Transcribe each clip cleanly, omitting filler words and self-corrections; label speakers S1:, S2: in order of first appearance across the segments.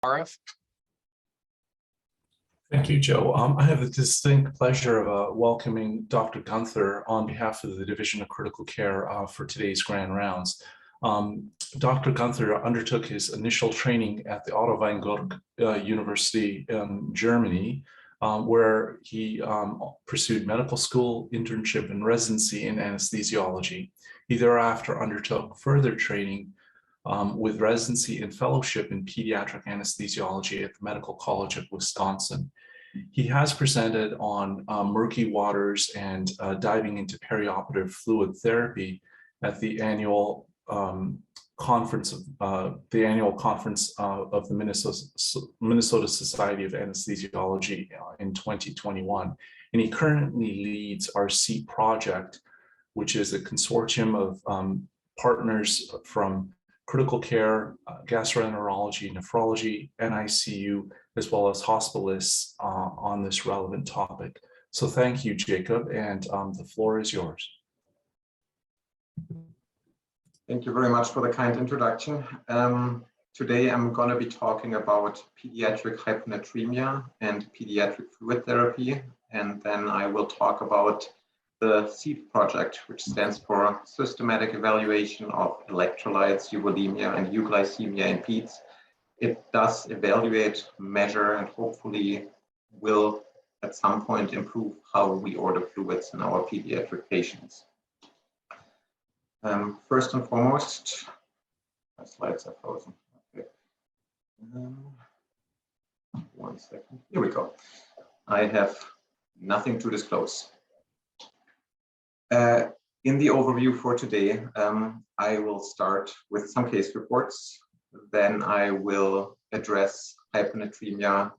S1: Arif.
S2: Thank you, Joe. I have the distinct pleasure of welcoming Dr. Guenther on behalf of the Division of Critical Care for today's Grand Rounds. Dr. Guenther undertook his initial training at the Otto Weinberg University in Germany, where he pursued medical school, internship, and residency in anesthesiology. He thereafter undertook further training with residency and fellowship in pediatric anesthesiology at the Medical College of Wisconsin. He has presented on murky waters and diving into perioperative fluid therapy at the annual conference of the Minnesota Society of Anesthesiology in 2021. And he currently leads our SEE project, which is a consortium of partners from critical care, gastroenterology, nephrology, NICU, as well as hospitalists on this relevant topic. So thank you, Jacob, and the floor is yours.
S3: Thank you very much for the kind introduction. Today I'm going to be talking about pediatric hyponatremia and pediatric fluid therapy, and then I will talk about the SEE project, which stands for Systematic Evaluation of Electrolytes, Euvolemia and Euglycemia in Peds. It does evaluate, measure, and hopefully will at some point improve how we order fluids in our pediatric patients. First and foremost, my slides are frozen. Okay. 1 second. Here we go. I have nothing to disclose. In the overview for today, I will start with some case reports. Then I will address hyponatremia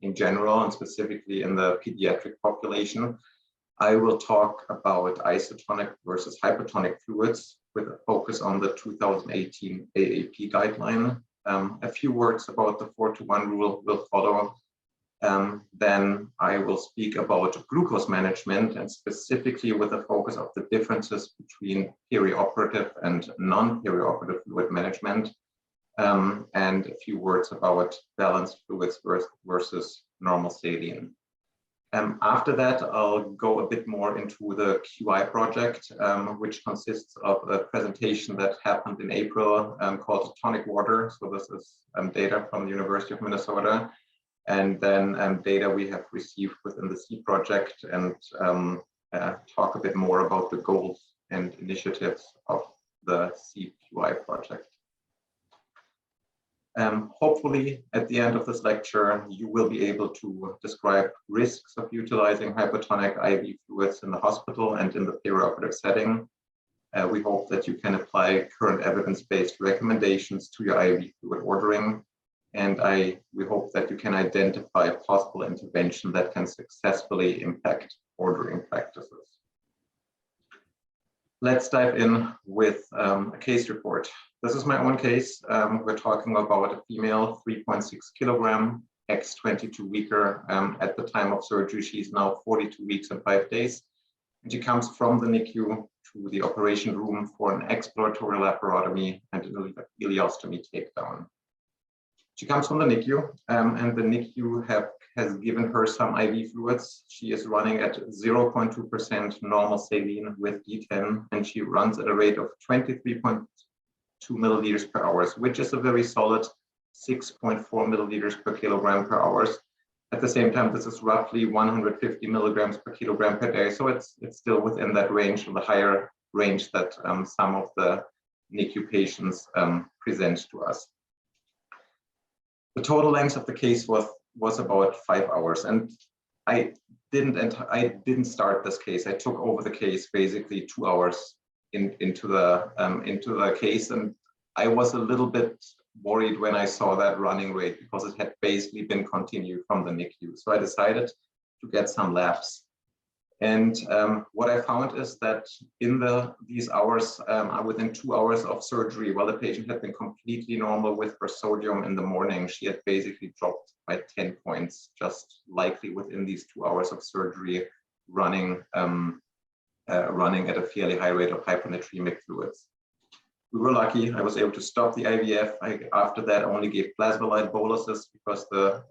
S3: in general and specifically in the pediatric population. I will talk about isotonic versus hypotonic fluids with a focus on the 2018 AAP guideline. A few words about the 4-to-1 rule will follow. Then I will speak about glucose management and specifically with a focus of the differences between perioperative and non-perioperative fluid management. And a few words about balanced fluids versus normal saline. After that, I'll go a bit more into the QI project, which consists of a presentation that happened in April called Tonic Water. So this is data from the University of Minnesota, and then data we have received within the SEE project, and talk a bit more about the goals and initiatives of the SEE QI project. Hopefully, at the end of this lecture, you will be able to describe risks of utilizing hypotonic IV fluids in the hospital and in the perioperative setting. We hope that you can apply current evidence-based recommendations to your IV fluid ordering. And we hope that you can identify a possible intervention that can successfully impact ordering practices. Let's dive in with a case report. This is my own case. We're talking about a female, 3.6 kilogram, ex-22 weeker. At the time of surgery, she's now 42 weeks and 5 days. And she comes from the NICU to the operation room for an exploratory laparotomy and an ileostomy takedown. She comes from the NICU, and the NICU has given her some IV fluids. She is running at 0.2% normal saline with D10, and she runs at a rate of 23.2 milliliters per hour, which is a very solid 6.4 milliliters per kilogram per hour. At the same time, this is roughly 150 milligrams per kilogram per day. So it's still within that range, or the higher range that some of the NICU patients present to us. The total length of the case was about 5 hours, and I didn't start this case. I took over the case basically 2 hours into the case, and I was a little bit worried when I saw that running rate because it had basically been continued from the NICU. So I decided to get some labs. And what I found is that in these hours, within 2 hours of surgery, while the patient had been completely normal with her sodium in the morning, she had basically dropped by 10 points, just likely within these 2 hours of surgery, running at a fairly high rate of hyponatremic fluids. We were lucky. I was able to stop the IVF. After that, I only gave plasma-light boluses because the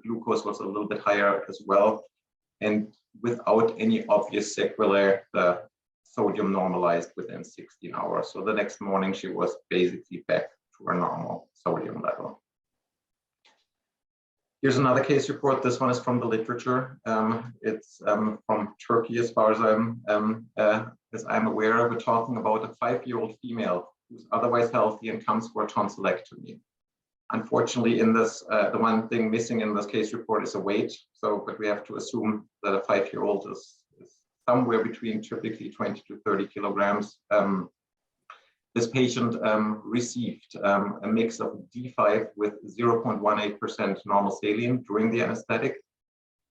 S3: glucose was a little bit higher as well. And without any obvious sequelae, the sodium normalized within 16 hours. So the next morning, she was basically back to her normal sodium level. Here's another case report. This one is from the literature. It's from Turkey, as far as I'm aware. We're talking about a 5-year-old female who's otherwise healthy and comes for a tonsillectomy. Unfortunately, in this, the one thing missing in this case report is a weight. So, but we have to assume that a 5-year-old is somewhere between typically 20 to 30 kilograms. This patient received a mix of D5 with 0.18% normal saline during the anesthetic.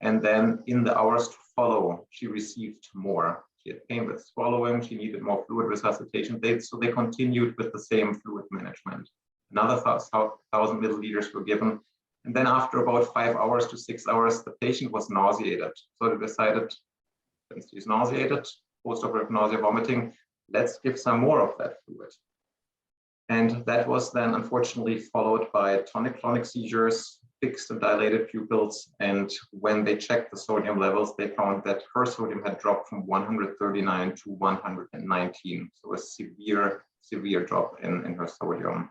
S3: And then in the hours to follow, she received more. She had pain with swallowing, she needed more fluid resuscitation. So they continued with the same fluid management. Another 1,000 milliliters were given. And then after about 5 hours to 6 hours, the patient was nauseated. So they decided, since she's nauseated, postoperative nausea, vomiting, let's give some more of that fluid. And that was then unfortunately followed by tonic-clonic seizures, fixed and dilated pupils. And when they checked the sodium levels, they found that her sodium had dropped from 139 to 119. So a severe drop in her sodium.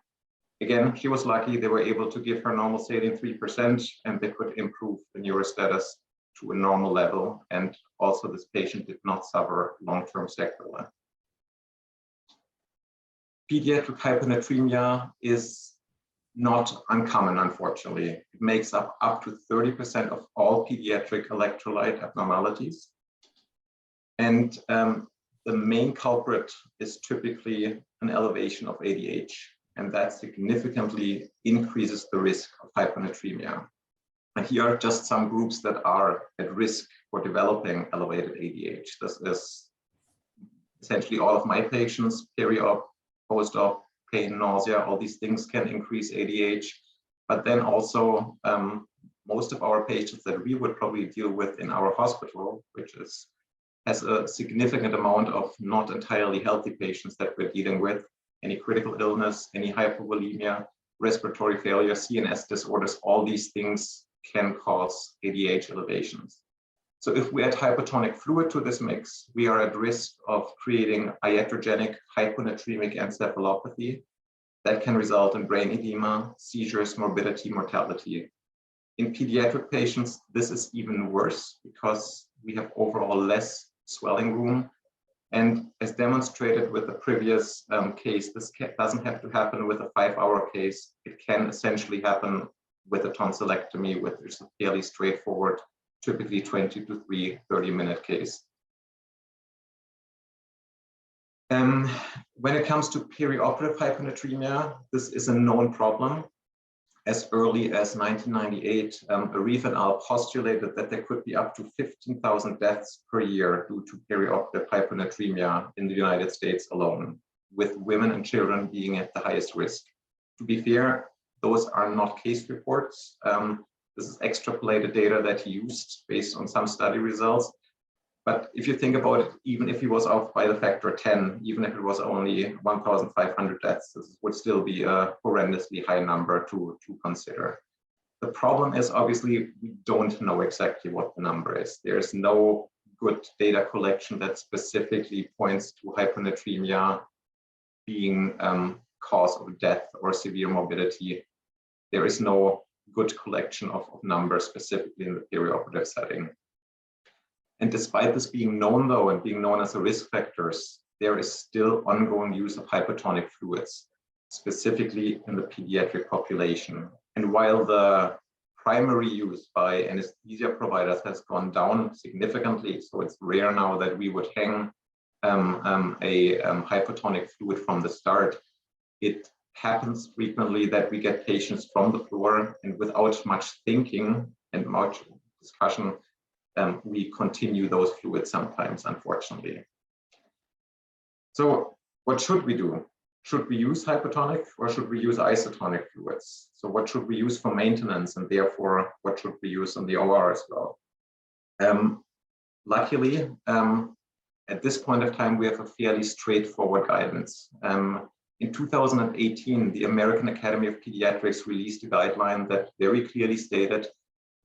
S3: Again, she was lucky. They were able to give her normal saline 3%, and they could improve the neurostatus to a normal level. And also this patient did not suffer long-term sequelae. Pediatric hyponatremia is not uncommon, unfortunately. It makes up to 30% of all pediatric electrolyte abnormalities. And the main culprit is typically an elevation of ADH, and that significantly increases the risk of hyponatremia. And here are just some groups that are at risk for developing elevated ADH. This is essentially all of my patients, peri-op, post-op, pain, nausea, all these things can increase ADH. But then also most of our patients that we would probably deal with in our hospital, which has a significant amount of not entirely healthy patients that we're dealing with, any critical illness, any hypovolemia, respiratory failure, CNS disorders, all these things can cause ADH elevations. So if we add hypotonic fluid to this mix, we are at risk of creating iatrogenic hyponatremic encephalopathy that can result in brain edema, seizures, morbidity, mortality. In pediatric patients, this is even worse because we have overall less swelling room. And as demonstrated with the previous case, this doesn't have to happen with a 5-hour case. It can essentially happen with a tonsillectomy, which is a fairly straightforward, typically 20 to 30-minute case. When it comes to perioperative hyponatremia, this is a known problem. As early as 1998, Arif et al. Postulated that there could be up to 15,000 deaths per year due to perioperative hyponatremia in the United States alone, with women and children being at the highest risk. To be fair, those are not case reports. This is extrapolated data that he used based on some study results. But if you think about it, even if he was off by the factor 10, even if it was only 1,500 deaths, this would still be a horrendously high number to consider. The problem is obviously we don't know exactly what the number is. There's no good data collection that specifically points to hyponatremia being cause of death or severe morbidity. There is no good collection of numbers specifically in the perioperative setting. And despite this being known though, and being known as the risk factors, there is still ongoing use of hypotonic fluids, specifically in the pediatric population. And while the primary use by anesthesia providers has gone down significantly, so it's rare now that we would hang a hypotonic fluid from the start, it happens frequently that we get patients from the floor, and without much thinking and much discussion, we continue those fluids sometimes, unfortunately. So what should we do? Should we use hypotonic or should we use isotonic fluids? So what should we use for maintenance, and therefore what should we use on the OR as well? Luckily, at this point of time, we have a fairly straightforward guidance. In 2018, the American Academy of Pediatrics released a guideline that very clearly stated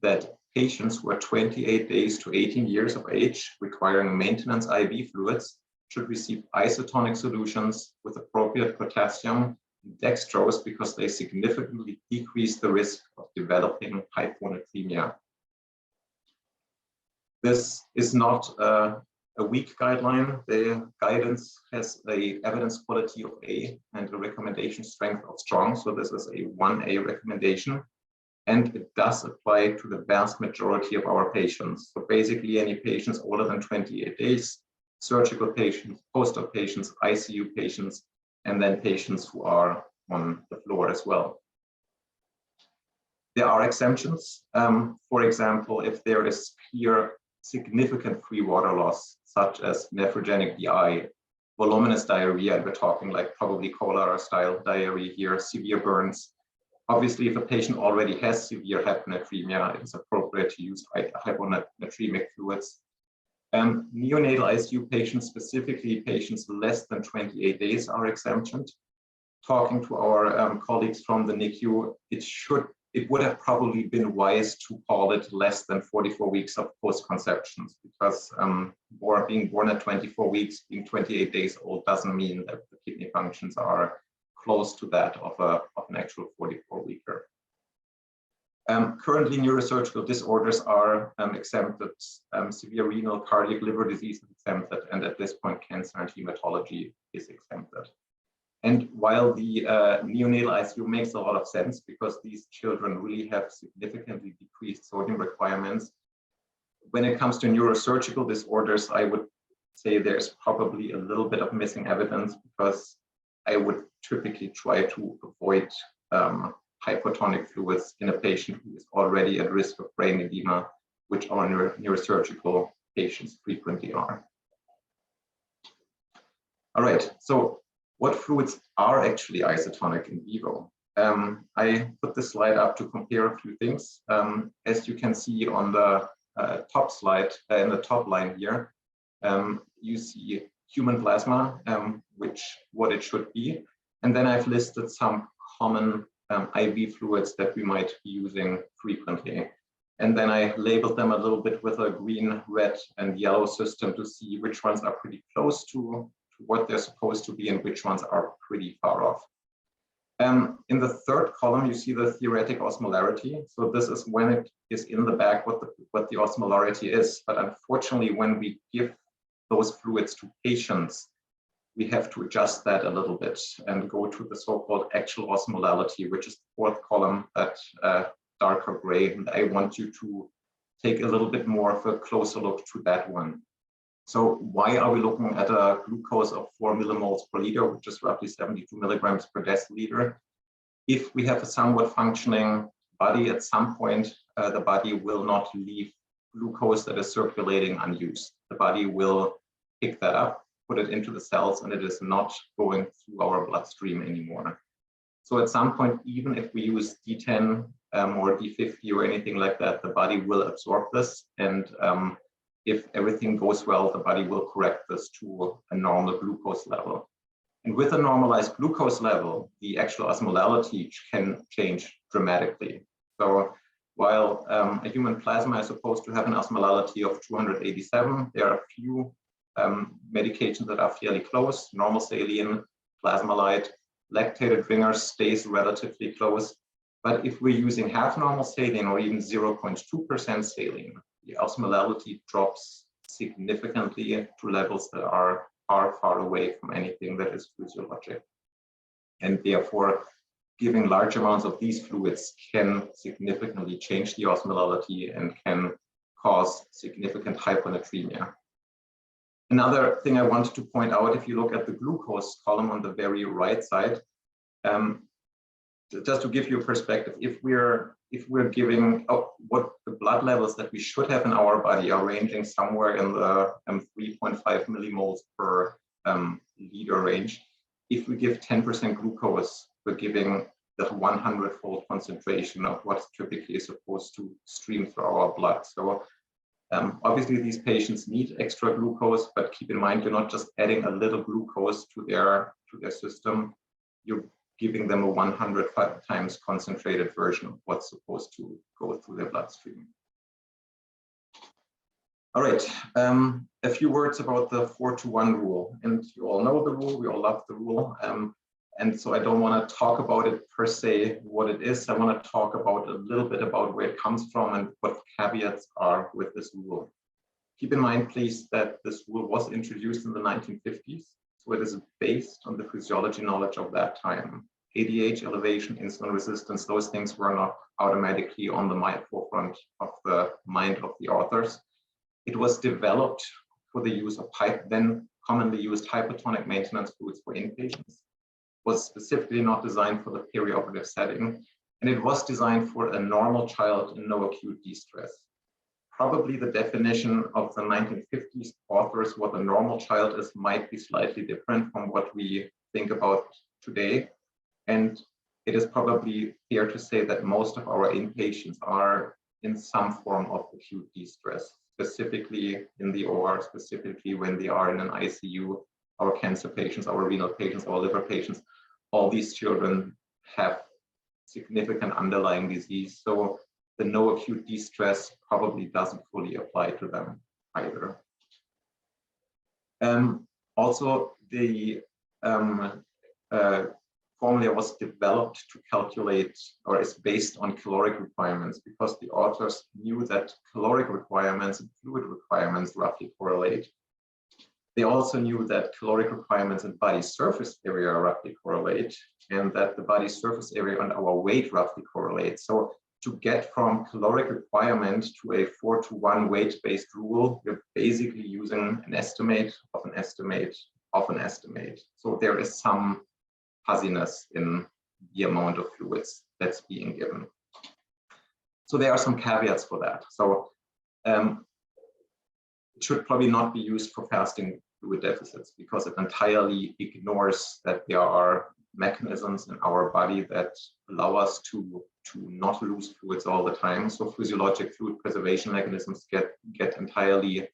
S3: that patients who are 28 days to 18 years of age requiring maintenance IV fluids should receive isotonic solutions with appropriate potassium and dextrose because they significantly decrease the risk of developing hyponatremia. This is not a weak guideline. The guidance has a evidence quality of A and a recommendation strength of strong. So this is a 1A recommendation. And it does apply to the vast majority of our patients. So basically any patients older than 28 days, surgical patients, post-op patients, ICU patients, and then patients who are on the floor as well. There are exemptions. For example, if there is clear significant free water loss, such as nephrogenic DI, voluminous diarrhea, and we're talking like probably cholera-style diarrhea here, severe burns. Obviously, if a patient already has severe hyponatremia, it is appropriate to use hyponatremic fluids. Neonatal ICU patients, specifically patients less than 28 days, are exempted. Talking to our colleagues from the NICU, it would have probably been wise to call it less than 44 weeks of post-conceptions, because being born at 24 weeks, being 28 days old doesn't mean that the kidney functions are close to that of an actual 44-weeker. Currently, neurosurgical disorders are exempted. Severe renal, cardiac, liver disease is exempted, and at this point, cancer and hematology is exempted. And while the neonatal ICU makes a lot of sense because these children really have significantly decreased sodium requirements, when it comes to neurosurgical disorders, I would say there's probably a little bit of missing evidence because I would typically try to avoid hypotonic fluids in a patient who is already at risk of brain edema, which our neurosurgical patients frequently are. All right, so what fluids are actually isotonic in vivo? I put this slide up to compare a few things. As you can see on the top slide, in the top line here, you see human plasma, what it should be. And then I've listed some common IV fluids that we might be using frequently. And then I labeled them a little bit with a green, red, and yellow system to see which ones are pretty close to what they're supposed to be and which ones are pretty far off. In the third column, you see the theoretic osmolarity. So this is when it is in the bag what the osmolarity is. But unfortunately, when we give those fluids to patients, we have to adjust that a little bit and go to the so-called actual osmolality, which is the fourth column, that darker gray. And I want you to take a little bit more of a closer look to that one. So why are we looking at a glucose of 4 millimoles per liter, which is roughly 72 milligrams per deciliter? If we have a somewhat functioning body, at some point, the body will not leave glucose that is circulating unused. The body will pick that up, put it into the cells, and it is not going through our bloodstream anymore. So at some point, even if we use D10 or D50 or anything like that, the body will absorb this. And if everything goes well, the body will correct this to a normal glucose level. And with a normalized glucose level, the actual osmolality can change dramatically. So while a human plasma is supposed to have an osmolality of 287, there are a few medications that are fairly close. Normal saline, plasmalite, lactated ringers stays relatively close. But if we're using half normal saline or even 0.2% saline, the osmolality drops significantly to levels that are far, far away from anything that is physiologic. And therefore, giving large amounts of these fluids can significantly change the osmolality and can cause significant hyponatremia. Another thing I wanted to point out, if you look at the glucose column on the very right side, just to give you a perspective, if we're giving what the blood levels that we should have in our body are ranging somewhere in the 3.5 millimoles per liter range. If we give 10% glucose, we're giving the 100-fold concentration of what typically is supposed to stream through our blood. So Obviously, these patients need extra glucose, but keep in mind, you're not just adding a little glucose to their system. You're giving them a 100 times concentrated version of what's supposed to go through their bloodstream. All right, a few words about the 4-to-1 rule. And you all know the rule, we all love the rule. And so I don't want to talk about it per se, what it is. I want to talk about a little bit about where it comes from and what caveats are with this rule. Keep in mind, please, that this rule was introduced in the 1950s. So it is based on the physiology knowledge of that time. ADH, elevation, insulin resistance, those things were not automatically on the forefront of the mind of the authors. It was developed for the use of then commonly used hypotonic maintenance fluids for inpatients. Was specifically not designed for the perioperative setting, and it was designed for a normal child in no acute distress. Probably the definition of the 1950s authors, what a normal child is, might be slightly different from what we think about today. And it is probably fair to say that most of our inpatients are in some form of acute distress, specifically in the OR, specifically when they are in an ICU. Our cancer patients, our renal patients, our liver patients, all these children have significant underlying disease. So the no acute distress probably doesn't fully apply to them either. Also, the formula was developed to calculate, or is based on caloric requirements, because the authors knew that caloric requirements and fluid requirements roughly correlate. They also knew that caloric requirements and body surface area roughly correlate, and that the body surface area and our weight roughly correlate. So to get from caloric requirement to a 4-to-1 weight-based rule, we're basically using an estimate of an estimate of an estimate. So there is some fuzziness in the amount of fluids that's being given. So there are some caveats for that. So it should probably not be used for fasting fluid deficits, because it entirely ignores that there are mechanisms in our body that allow us to not lose fluids all the time. So physiologic fluid preservation mechanisms get entirely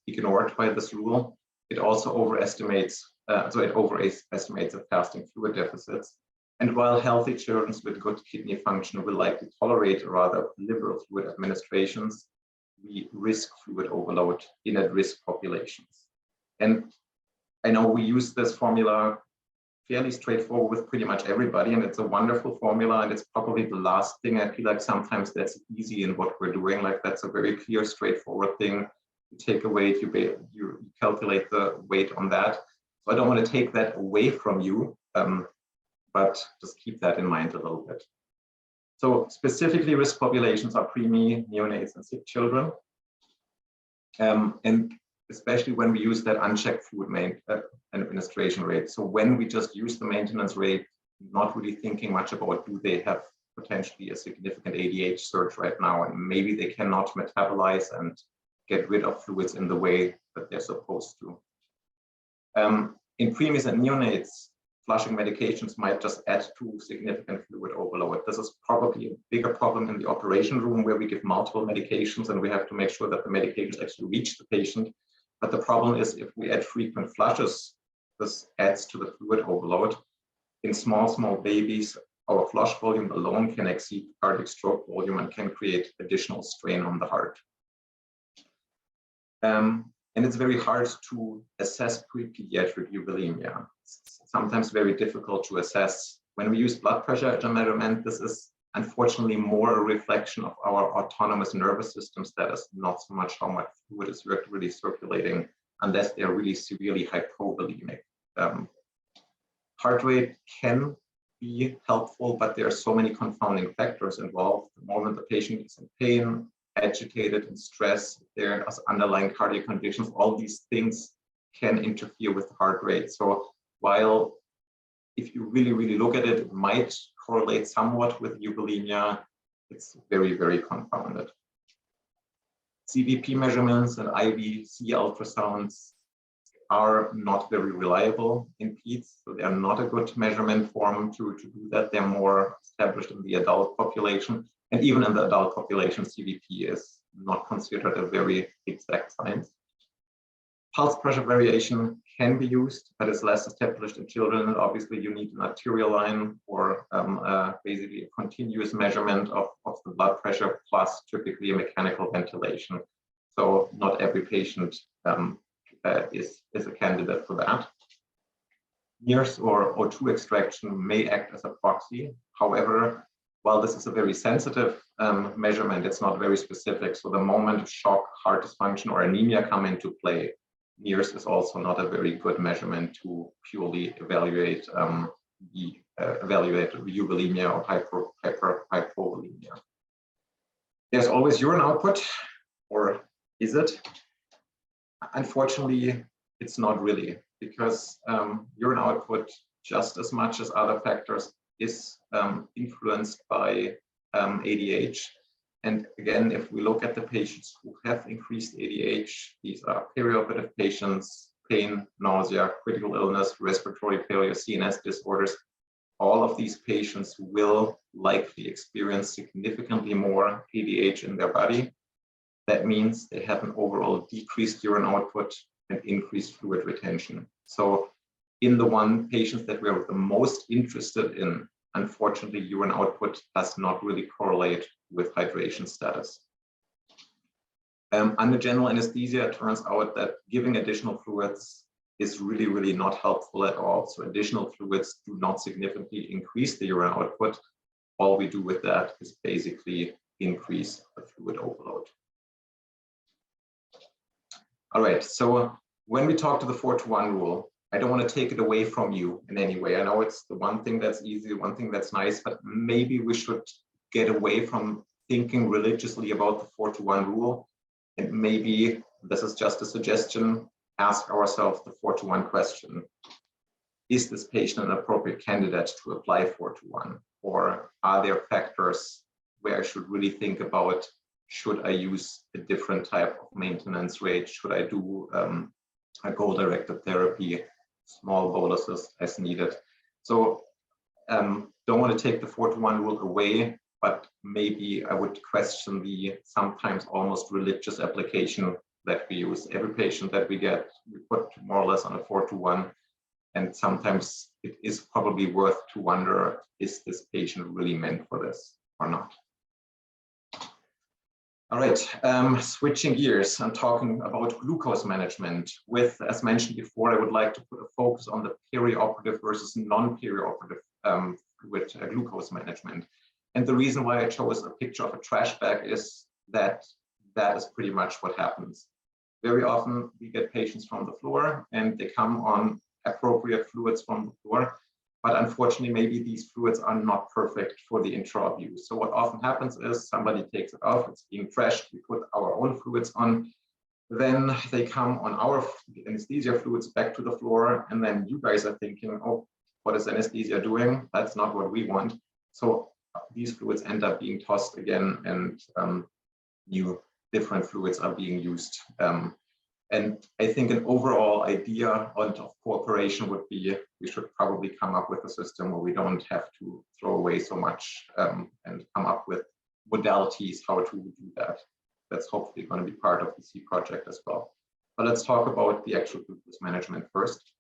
S3: ignored by this rule. It also overestimates the fasting fluid deficits. And while healthy children with good kidney function will likely tolerate rather liberal fluid administrations, we risk fluid overload in at-risk populations. And I know we use this formula fairly straightforward with pretty much everybody, and it's a wonderful formula, and it's probably the last thing. I feel like sometimes that's easy in what we're doing. Like, that's a very clear, straightforward thing. You take a weight, you calculate the weight on that. So I don't want to take that away from you, but just keep that in mind a little bit. So specifically, risk populations are preemie, neonates, and sick children. And especially when we use that unchecked fluid administration rate. So when we just use the maintenance rate, not really thinking much about, do they have potentially a significant ADH surge right now, and maybe they cannot metabolize and get rid of fluids in the way that they're supposed to. In preemies and neonates, flushing medications might just add to significant fluid overload. This is probably a bigger problem in the operation room, where we give multiple medications and we have to make sure that the medications actually reach the patient. But the problem is, if we add frequent flushes, this adds to the fluid overload. In small babies, our flush volume alone can exceed cardiac stroke volume and can create additional strain on the heart. And it's very hard to assess pre-pediatric euvolemia. It's sometimes very difficult to assess. When we use blood pressure as a measurement, this is unfortunately more a reflection of our autonomous nervous system status, not so much how much fluid is really circulating, unless they're really severely hypovolemic. Heart rate can be helpful, but there are so many confounding factors involved. The moment the patient is in pain, agitated, and stressed, there are underlying cardiac conditions, all these things can interfere with the heart rate. So while if you really look at it, it might correlate somewhat with euvolemia, it's very confounded. CVP measurements and IVC ultrasounds are not very reliable in Peds, so they are not a good measurement form to do that. They're more established in the adult population. And even in the adult population, CVP is not considered a very exact science. Pulse pressure variation can be used, but it's less established in children. And obviously, you need an arterial line or basically a continuous measurement of the blood pressure, plus typically a mechanical ventilation. So not every patient is a candidate for that. NIRS or O2 extraction may act as a proxy. However, while this is a very sensitive measurement, it's not very specific. So the moment shock, heart dysfunction, or anemia come into play, NIRS is also not a very good measurement to purely evaluate euvolemia or hypovolemia. There's always urine output, or is it? Unfortunately, it's not really, because urine output, just as much as other factors, is influenced by ADH. And again, if we look at the patients who have increased ADH, these are perioperative patients, pain, nausea, critical illness, respiratory failure, CNS disorders. All of these patients will likely experience significantly more ADH in their body. That means they have an overall decreased urine output and increased fluid retention. So in the patients that we're the most interested in, unfortunately, urine output does not really correlate with hydration status. Under general anesthesia, it turns out that giving additional fluids is really, really not helpful at all. So additional fluids do not significantly increase the urine output. All we do with that is basically increase the fluid overload. All right, so when we talk to the 4-to-1 rule, I don't want to take it away from you in any way. I know it's the one thing that's easy, one thing that's nice, but maybe we should get away from thinking religiously about the 4-to-1 rule. And maybe this is just a suggestion, ask ourselves the 4-to-1 question. Is this patient an appropriate candidate to apply 4-to-1? Or are there factors where I should really think about, should I use a different type of maintenance rate? Should I do a goal-directed therapy, small boluses as needed? So don't want to take the 4-to-1 rule away, but maybe I would question the sometimes almost religious application that we use. Every patient that we get, we put more or less on a 4-to-1, and sometimes it is probably worth to wonder, is this patient really meant for this or not? All right, switching gears, I'm talking about glucose management. With, as mentioned before, I would like to put a focus on the perioperative versus non-perioperative with glucose management. And the reason why I chose a picture of a trash bag is that that is pretty much what happens. Very often we get patients from the floor and they come on appropriate fluids from the floor, but unfortunately maybe these fluids are not perfect for the intra-op use. So what often happens is somebody takes it off, it's being trashed, we put our own fluids on, then they come on our anesthesia fluids back to the floor, and then you guys are thinking, oh, what is anesthesia doing? That's not what we want. So these fluids end up being tossed again, and new different fluids are being used. And I think an overall idea of cooperation would be, we should probably come up with a system where we don't have to throw away so much and come up with modalities how to do that. That's hopefully going to be part of the SEE project as well. But let's talk about the actual glucose management first.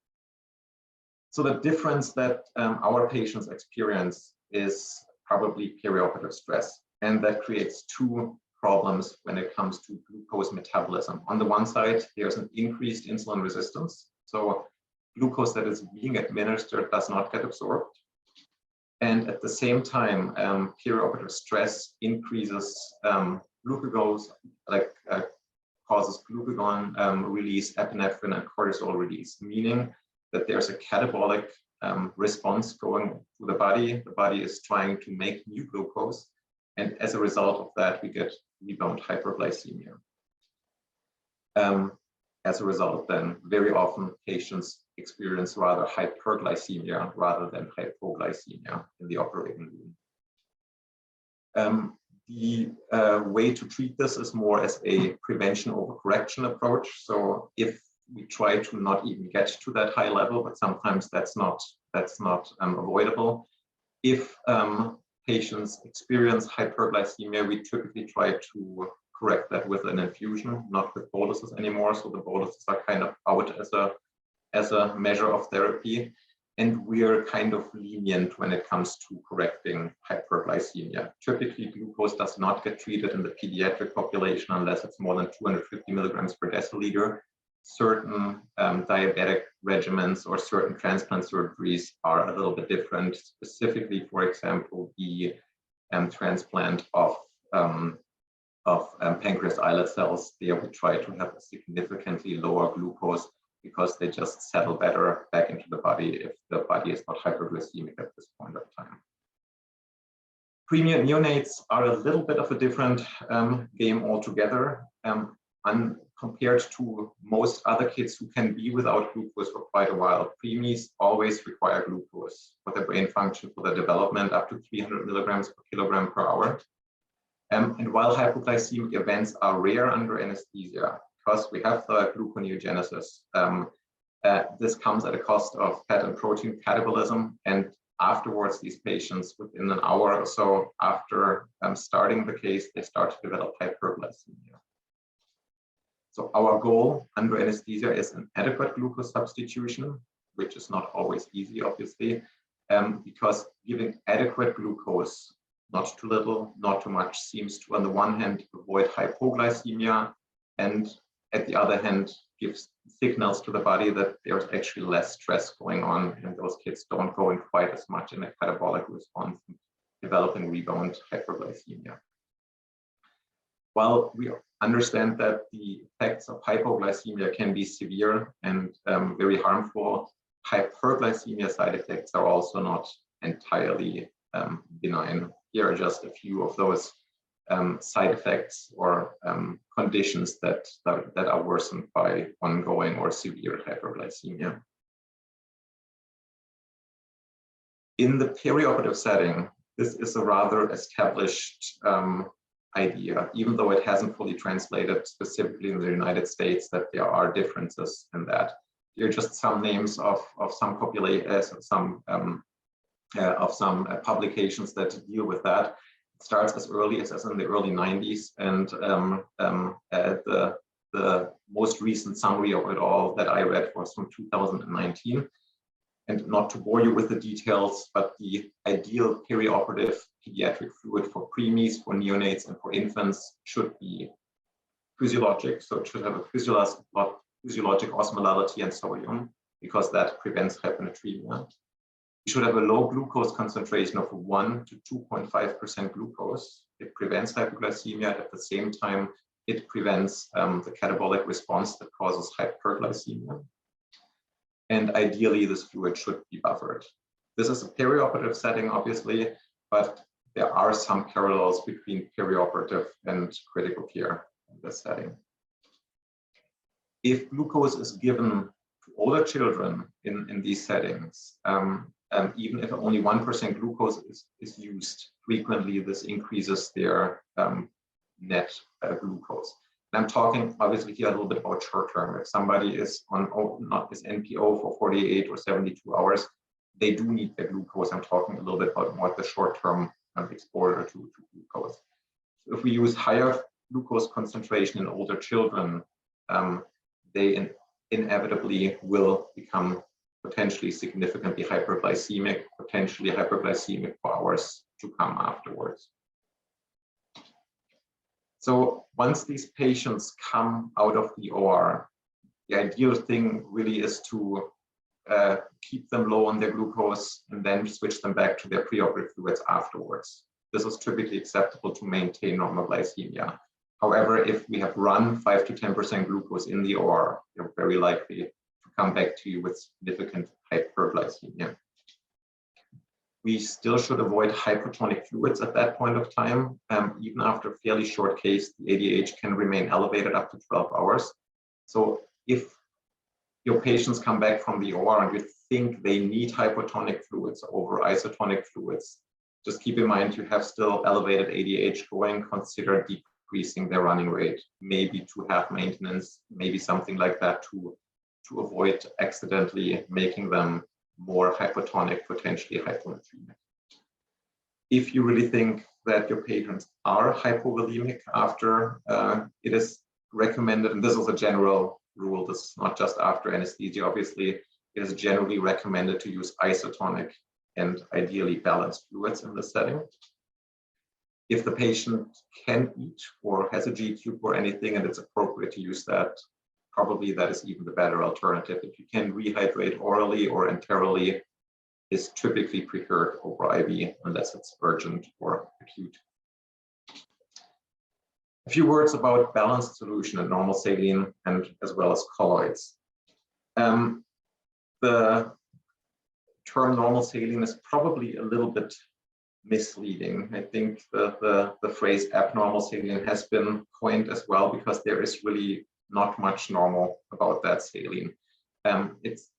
S3: So the difference that our patients experience is probably perioperative stress, and that creates two problems when it comes to glucose metabolism. On the one side, there's an increased insulin resistance. So glucose that is being administered does not get absorbed. And at the same time, perioperative stress increases glucagon, causes glucagon release, epinephrine, and cortisol release, meaning that there's a catabolic response going through the body. The body is trying to make new glucose. And as a result of that, we get rebound hyperglycemia. As a result, then, very often patients experience rather hyperglycemia rather than hypoglycemia in the operating room. The way to treat this is more as a prevention over correction approach. So if we try to not even get to that high level, but sometimes that's not avoidable. If patients experience hyperglycemia, we typically try to correct that with an infusion, not with boluses anymore. So the boluses are kind of out as a measure of therapy. And we're kind of lenient when it comes to correcting hyperglycemia. Typically, glucose does not get treated in the pediatric population unless it's more than 250 milligrams per deciliter. Certain diabetic regimens or certain transplant surgeries are a little bit different. Specifically, for example, the transplant of pancreas islet cells. There we try to have a significantly lower glucose because they just settle better back into the body if the body is not hyperglycemic at this point of time. Preemie and neonates are a little bit of a different game altogether. Compared to most other kids who can be without glucose for quite a while, preemies always require glucose for their brain function, for their development, up to 300 milligrams per kilogram per hour. And while hypoglycemic events are rare under anesthesia, because we have the gluconeogenesis, this comes at a cost of fat and protein catabolism. And afterwards, these patients, within an hour or so after starting the case, they start to develop hyperglycemia. So our goal under anesthesia is an adequate glucose substitution, which is not always easy, obviously, because giving adequate glucose, not too little, not too much, seems to, on the one hand, avoid hypoglycemia, and at the other hand, gives signals to the body that there's actually less stress going on, and those kids don't go in quite as much in a catabolic response, developing rebound hyperglycemia. While we understand that the effects of hypoglycemia can be severe and very harmful, hyperglycemia side effects are also not entirely benign. Here are just a few of those side effects or conditions that are worsened by ongoing or severe hyperglycemia. In the perioperative setting, this is a rather established idea, even though it hasn't fully translated specifically in the United States, that there are differences in that. Here are just some names of some publications that deal with that. It starts as early as in the early 90s, and the most recent summary of it all that I read was from 2019. And not to bore you with the details, but the ideal perioperative pediatric fluid for preemies, for neonates, and for infants should be physiologic. So it should have a physiologic osmolarity and sodium, because that prevents hyponatremia. You should have a low glucose concentration of 1 to 2.5% glucose. It prevents hypoglycemia. At the same time, it prevents the catabolic response that causes hyperglycemia. And ideally, this fluid should be buffered. This is a perioperative setting, obviously, but there are some parallels between perioperative and critical care in this setting. If glucose is given to older children in these settings, even if only 1% glucose is used, frequently this increases their net glucose. And I'm talking obviously here a little bit about short term. If somebody is on is NPO for 48 or 72 hours, they do need the glucose. I'm talking a little bit about more the short term exposure to glucose. So if we use higher glucose concentration in older children, they inevitably will become potentially significantly hyperglycemic, potentially hyperglycemic for hours to come afterwards. So once these patients come out of the OR, the ideal thing really is to keep them low on their glucose and then switch them back to their preoperative fluids afterwards. This is typically acceptable to maintain normal glycemia. However, if we have run 5 to 10% glucose in the OR, you're very likely to come back to you with significant hyperglycemia. We still should avoid hypotonic fluids at that point of time. Even after a fairly short case, the ADH can remain elevated up to 12 hours. So if your patients come back from the OR and you think they need hypotonic fluids over isotonic fluids, just keep in mind you have still elevated ADH going. Consider decreasing their running rate, maybe to have maintenance, maybe something like that to avoid accidentally making them more hypotonic, potentially hyponatremic. If you really think that your patients are hypovolemic after it is recommended, and this is a general rule, this is not just after anesthesia, obviously, it is generally recommended to use isotonic and ideally balanced fluids in this setting. If the patient can eat or has a G-tube or anything and it's appropriate to use that, probably that is even the better alternative. If you can rehydrate orally or enterally, is typically preferred over IV unless it's urgent or acute. A few words about balanced solution and normal saline and as well as colloids. The term normal saline is probably a little bit misleading. I think the phrase abnormal saline has been coined as well because there is really not much normal about that saline. It's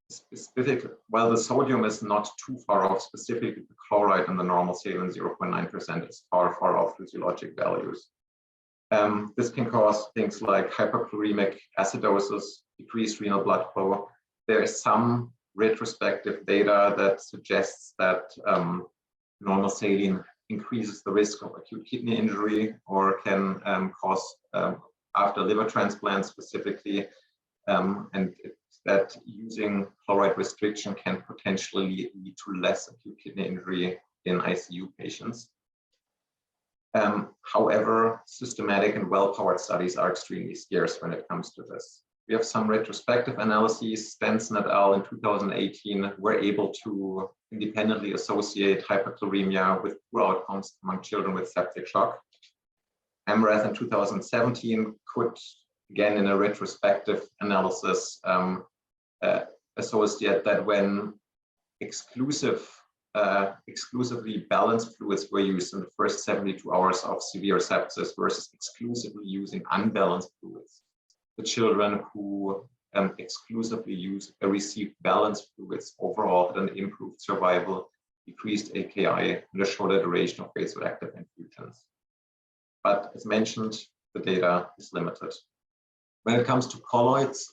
S3: specific, while the sodium is not too far off, specifically the chloride in the normal saline 0.9% is far off physiologic values. This can cause things like hyperchloremic acidosis, decreased renal blood flow. There is some retrospective data that suggests that normal saline increases the risk of acute kidney injury or can cause after liver transplant specifically, and that using chloride restriction can potentially lead to less acute kidney injury in ICU patients. However, systematic and well-powered studies are extremely scarce when it comes to this. We have some retrospective analyses. Stenson et al. In 2018 were able to independently associate hyperchloremia with poor outcomes among children with septic shock. Amrath in 2017 could, again in a retrospective analysis, associate that when exclusively balanced fluids were used in the first 72 hours of severe sepsis versus exclusively using unbalanced fluids, the children who exclusively received balanced fluids overall had an improved survival, decreased AKI, and a shorter duration of vasoactive infusions. But as mentioned, the data is limited. When it comes to colloids,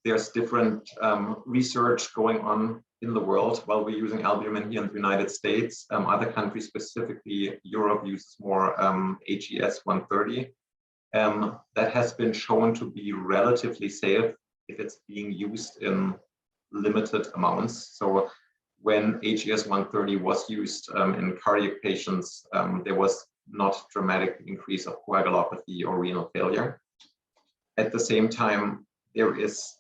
S3: there's different research going on in the world. While we're using albumin here in the United States, other countries, specifically Europe, uses more HES 130. That has been shown to be relatively safe if it's being used in limited amounts. So when HES 130 was used in cardiac patients, there was not dramatic increase of coagulopathy or renal failure. At the same time, there is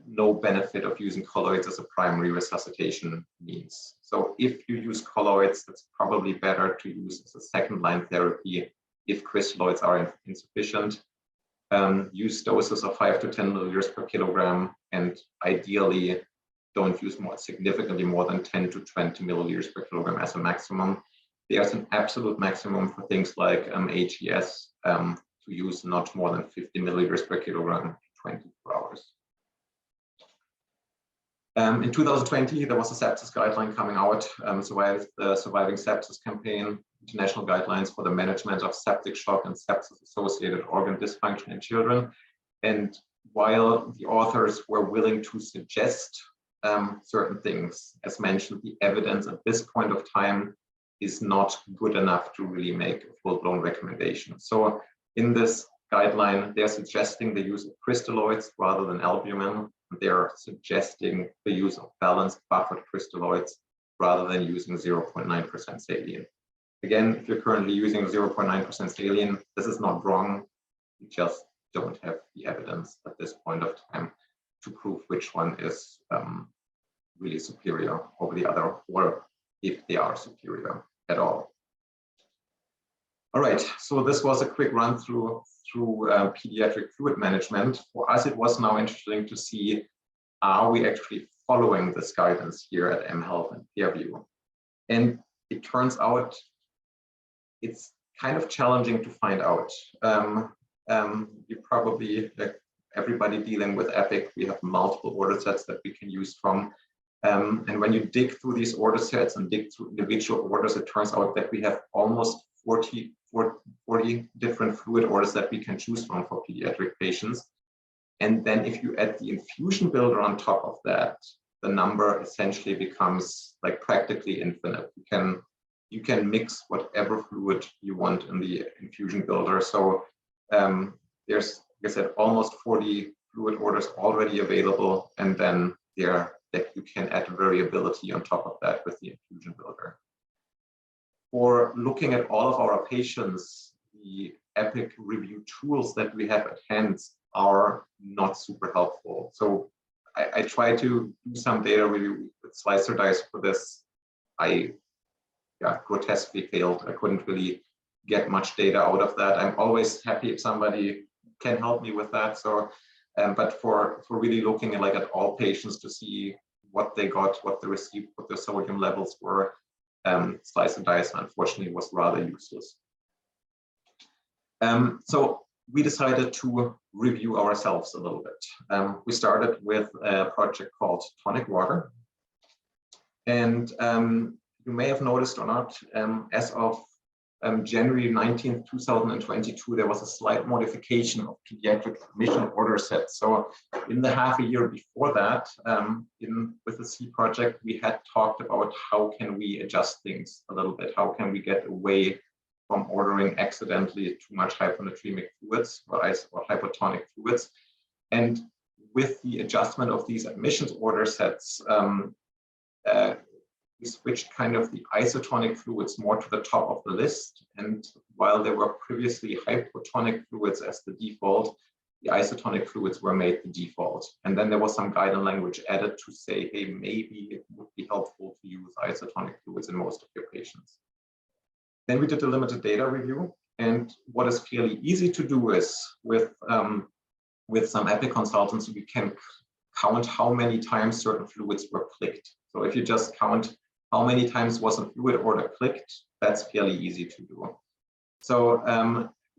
S3: no benefit of using colloids as a primary resuscitation means. So if you use colloids, it's probably better to use as a second-line therapy if crystalloids are insufficient. Use doses of 5 to 10 milliliters per kilogram, and ideally don't use significantly more than 10 to 20 milliliters per kilogram as a maximum. There's an absolute maximum for things like HES to use not more than 50 milliliters per kilogram in 24 hours. In 2020, there was a sepsis guideline coming out, the Surviving Sepsis Campaign, international guidelines for the management of septic shock and sepsis-associated organ dysfunction in children. And while the authors were willing to suggest certain things, as mentioned, the evidence at this point of time is not good enough to really make a full-blown recommendation. So in this guideline, they're suggesting the use of crystalloids rather than albumin. They're suggesting the use of balanced buffered crystalloids rather than using 0.9% saline. Again, if you're currently using 0.9% saline, this is not wrong. You just don't have the evidence at this point of time to prove which one is really superior over the other, or if they are superior at all. All right, so this was a quick run through pediatric fluid management. For us, it was now interesting to see, are we actually following this guidance here at mHealth and PeerView? And it turns out it's kind of challenging to find out. You probably, like everybody dealing with Epic, we have multiple order sets that we can use from. And when you dig through these order sets and dig through individual orders, it turns out that we have almost 40 different fluid orders that we can choose from for pediatric patients. And then if you add the infusion builder on top of that, the number essentially becomes like practically infinite. You can you can mix whatever fluid you want in the infusion builder. So there's, like I said, almost 40 fluid orders already available, and then that you can add variability on top of that with the infusion builder. For looking at all of our patients, the EPIC review tools that we have at hand are not super helpful. So I try to do some data review with Standardize for this. I grotesquely failed. I couldn't really get much data out of that. I'm always happy if somebody can help me with that. So, but for really looking at all patients to see what they got, what they received, what their sodium levels were, Standardize unfortunately was rather useless. So we decided to review ourselves a little bit. We started with a project called Tonic Water. And you may have noticed or not, as of January 19th, 2022, there was a slight modification of pediatric admission order sets. So in the half a year before that, with the SEE project, we had talked about how can we adjust things a little bit? How can we get away from ordering accidentally too much hyponatremic fluids or hypotonic fluids? And with the adjustment of these admissions order sets, we switched kind of the isotonic fluids more to the top of the list. And while there were previously hypotonic fluids as the default, the isotonic fluids were made the default. And then there was some guidance language added to say, hey, maybe it would be helpful to use isotonic fluids in most of your patients. Then we did a limited data review. And what is fairly easy to do is with some EPIC consultants, we can count how many times certain fluids were clicked. So if you just count how many times was a fluid order clicked, that's fairly easy to do. So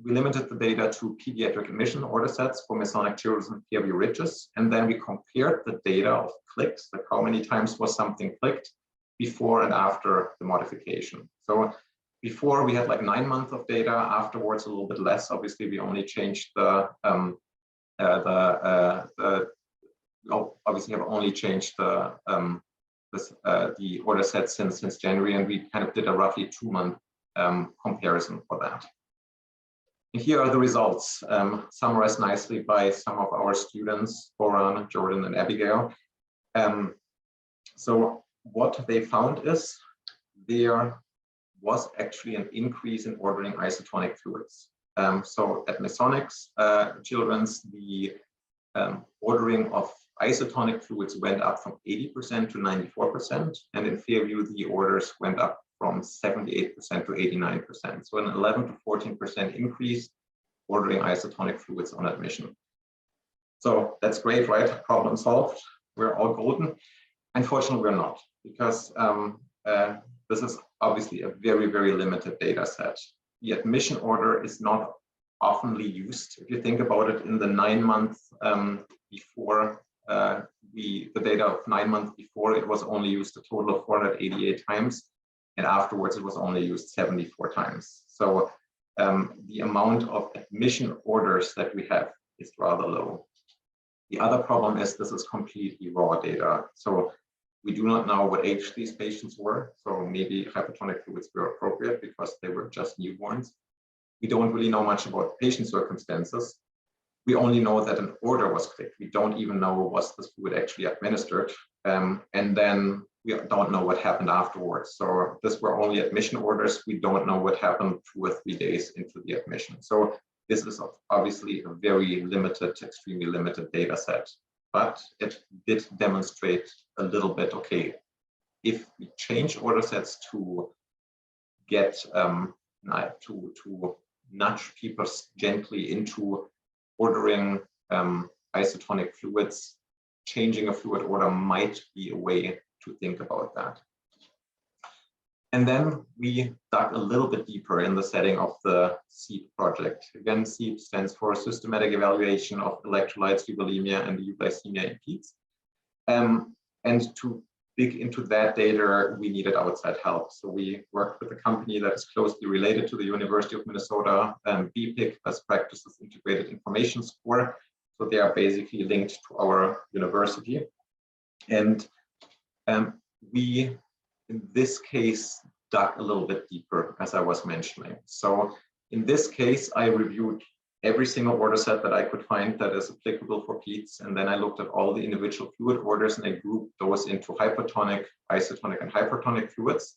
S3: we limited the data to pediatric admission order sets for Masonic children and PRV ridges, and then we compared the data of clicks, like how many times was something clicked before and after the modification. So before we had like 9 months of data, afterwards a little bit less. Obviously, we only changed obviously have only changed the order set since January, and we kind of did a roughly 2-month comparison for that. And here are the results, summarized nicely by some of our students, Boran, Jordan, and Abigail. So what they found is there was actually an increase in ordering isotonic fluids. So at Masonics children's, the ordering of isotonic fluids went up from 80% to 94%, and in Fairview, the orders went up from 78% to 89%. So an 11 to 14% increase ordering isotonic fluids on admission. So that's great, right? Problem solved. We're all golden. Unfortunately, we're not, because this is obviously a very, very limited data set. The admission order is not oftenly used. If you think about it, in the 9 months before the data of 9 months before, it was only used a total of 488 times, and afterwards it was only used 74 times. So the amount of admission orders that we have is rather low. The other problem is this is completely raw data. So we do not know what age these patients were. So maybe hypotonic fluids were appropriate because they were just newborns. We don't really know much about patient circumstances. We only know that an order was clicked. We don't even know was this fluid actually administered. And then we don't know what happened afterwards. So this were only admission orders. We don't know what happened 2 or 3 days into the admission. So this is obviously a very limited, extremely limited data set. But it did demonstrate a little bit, okay, if we change order sets to get to nudge people gently into ordering isotonic fluids, changing a fluid order might be a way to think about that. And then we dug a little bit deeper in the setting of the SEE project. Again, SEE stands for Systematic Evaluation of Electrolytes, Euvolemia and Euglycemia in Peds. And to dig into that data, we needed outside help. So we worked with a company that is closely related to the University of Minnesota, BPIC, Best Practices Integrated Information Score. So they are basically linked to our university. And we, in this case, dug a little bit deeper, as I was mentioning. So in this case, I reviewed every single order set that I could find that is applicable for Peds. And then I looked at all the individual fluid orders and I grouped those into hypotonic, isotonic, and hypertonic fluids.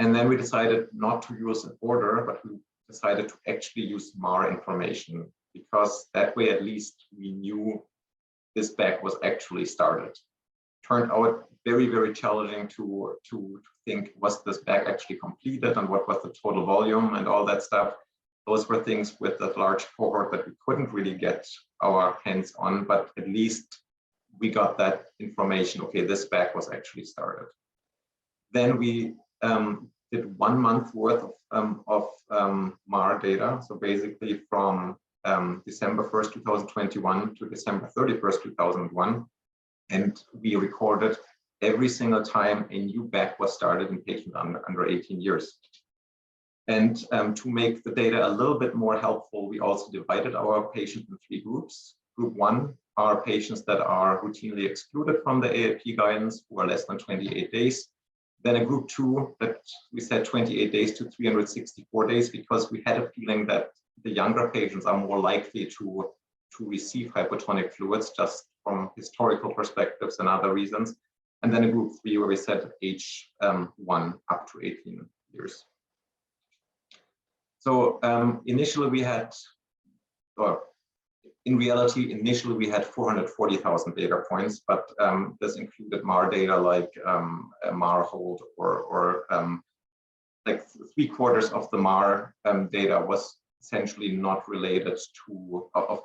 S3: And then we decided not to use an order, but we decided to actually use MAR information, because that way at least we knew this bag was actually started. Turned out very, very challenging to think, was this bag actually completed and what was the total volume and all that stuff. Those were things with that large cohort that we couldn't really get our hands on, but at least we got that information. Okay, this bag was actually started. Then we did 1 month worth of MAR data. So basically from December 1st, 2021 to December 31st, 2001. And we recorded every single time a new bag was started in patients under 18 years. And to make the data a little bit more helpful, we also divided our patients in 3 groups. Group 1 are patients that are routinely excluded from the AAP guidance who are less than 28 days. Then a group 2 that we said 28 days to 364 days, because we had a feeling that the younger patients are more likely to receive hypotonic fluids just from historical perspectives and other reasons. And then a group 3 where we said age 1 up to 18 years. So initially we had, or in reality, initially we had 440,000 data points, but this included MAR data like MAR hold or like 3/4 of the MAR data was essentially not related to, of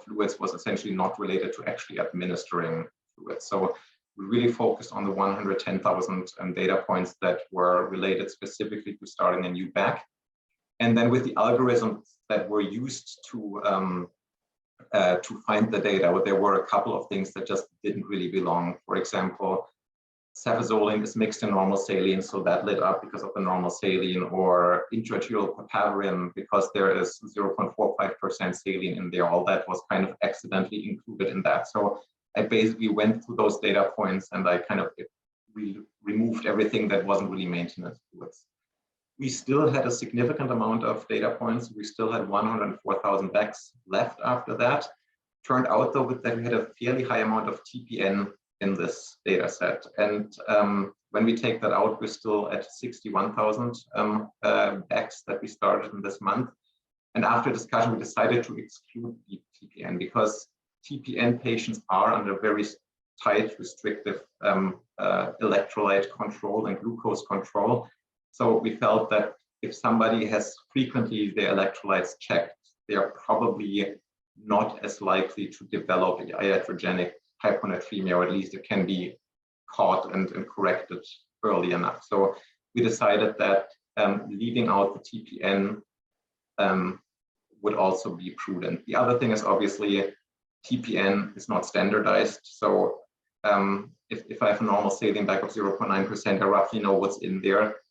S3: fluids was essentially not related to actually administering fluids. So we really focused on the 110,000 data points that were related specifically to starting a new bag. And then with the algorithms that were used to find the data, there were a couple of things that just didn't really belong. For example, cefazolin is mixed in normal saline, so that lit up because of the normal saline, or intraarterial papaverin because there is 0.45% saline in there. All that was kind of accidentally included in that. So I basically went through those data points and I kind of removed everything that wasn't really maintenance fluids. We still had a significant amount of data points. We still had 104,000 bags left after that. Turned out though that we had a fairly high amount of TPN in this data set. And when we take that out, we're still at 61,000 bags that we started in this month. And after discussion, we decided to exclude the TPN because TPN patients are under very tight, restrictive electrolyte control and glucose control. So we felt that if somebody has frequently their electrolytes checked, they are probably not as likely to develop iatrogenic hyponatremia, or at least it can be caught and corrected early enough. So we decided that leaving out the TPN would also be prudent. The other thing is obviously TPN is not standardized. So if I have a normal saline bag of 0.9%, I roughly know what's in there.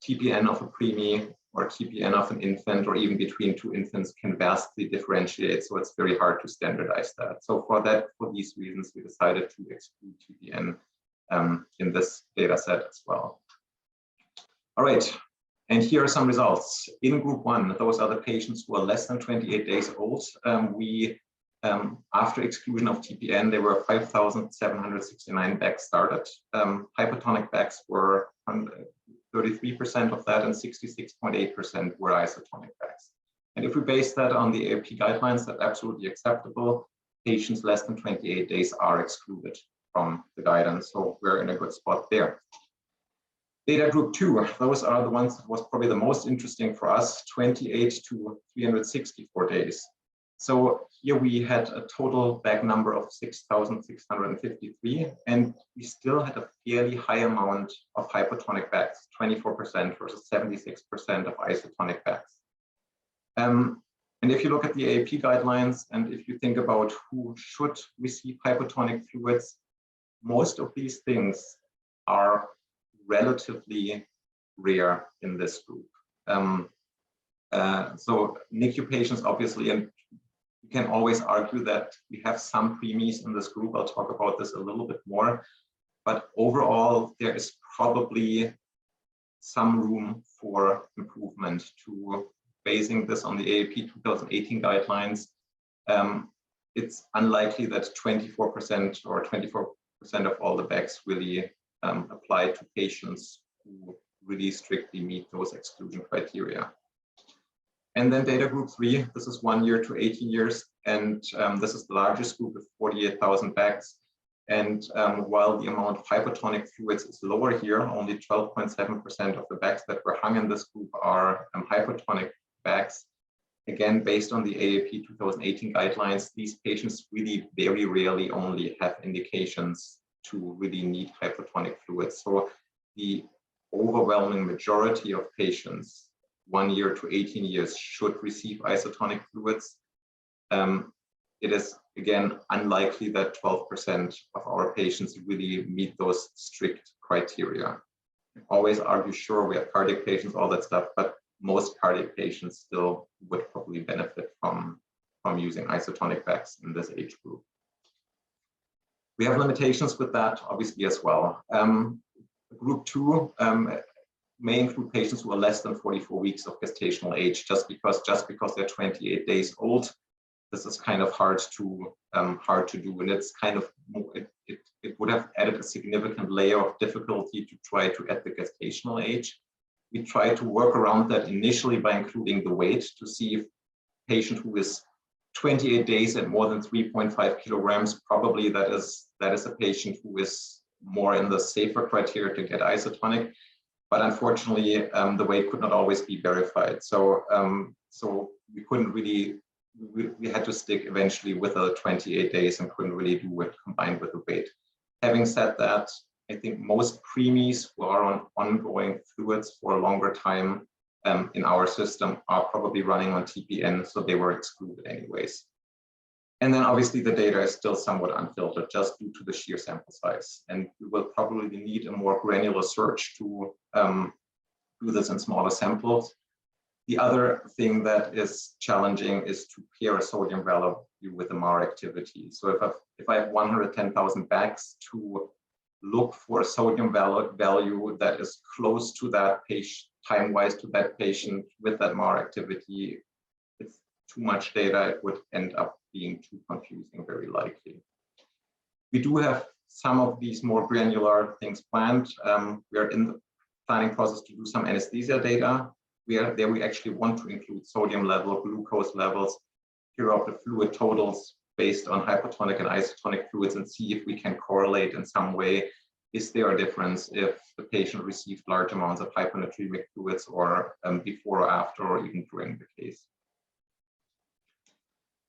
S3: TPN of a preemie or TPN of an infant or even between 2 infants can vastly differentiate. So it's very hard to standardize that. So for these reasons, we decided to exclude TPN in this data set as well. All right, and here are some results. In group 1, those are the patients who are less than 28 days old. After exclusion of TPN, there were 5,769 bags started. Hypotonic bags were 33% of that, and 66.8% were isotonic bags. And if we base that on the AAP guidelines, that's absolutely acceptable. Patients less than 28 days are excluded from the guidance, so we're in a good spot there. Data group 2, those are the ones that was probably the most interesting for us, 28 to 364 days. So here we had a total bag number of 6,653, and we still had a fairly high amount of hypotonic bags, 24% versus 76% of isotonic bags. And if you look at the AAP guidelines, and if you think about who should receive hypotonic fluids, most of these things are relatively rare in this group. So NICU patients, obviously, and you can always argue that we have some preemies in this group. I'll talk about this a little bit more. But overall, there is probably some room for improvement. To basing this on the AAP 2018 guidelines, it's unlikely that 24% or 24% of all the bags really apply to patients who really strictly meet those exclusion criteria. And then data group 3, this is 1 year to 18 years, and this is the largest group with 48,000 bags. And while the amount of hypotonic fluids is lower here, only 12.7% of the bags that were hung in this group are hypotonic bags. Again, based on the AAP 2018 guidelines, these patients really very rarely only have indications to really need hypotonic fluids. So the overwhelming majority of patients 1 year to 18 years should receive isotonic fluids. It is, again, unlikely that 12% of our patients really meet those strict criteria. I always argue, sure, we have cardiac patients, all that stuff, but most cardiac patients still would probably benefit from using isotonic bags in this age group. We have limitations with that, obviously, as well. Group 2 may include patients who are less than 44 weeks of gestational age, just because they're 28 days old. This is kind of hard to do, and it's kind of it would have added a significant layer of difficulty to try to add the gestational age. We try to work around that initially by including the weight to see if a patient who is 28 days and more than 3.5 kilograms, probably that is a patient who is more in the safer criteria to get isotonic. But unfortunately, the weight could not always be verified. So we couldn't really, we had to stick eventually with the 28 days and couldn't really do it combined with the weight. Having said that, I think most preemies who are on ongoing fluids for a longer time in our system are probably running on TPN, so they were excluded anyways. And then obviously the data is still somewhat unfiltered just due to the sheer sample size. And we will probably need a more granular search to do this in smaller samples. The other thing that is challenging is to pair a sodium value with the MAR activity. So if I have 110,000 bags, to look for a sodium value that is close to that patient, time-wise to that patient with that MAR activity, it's too much data. It would end up being too confusing, very likely. We do have some of these more granular things planned. We are in the planning process to do some anesthesia data. We actually want to include sodium level, glucose levels, perioperative fluid totals based on hypotonic and isotonic fluids, and see if we can correlate in some way. Is there a difference if the patient received large amounts of hyponatremic fluids or before or after, or even during the case?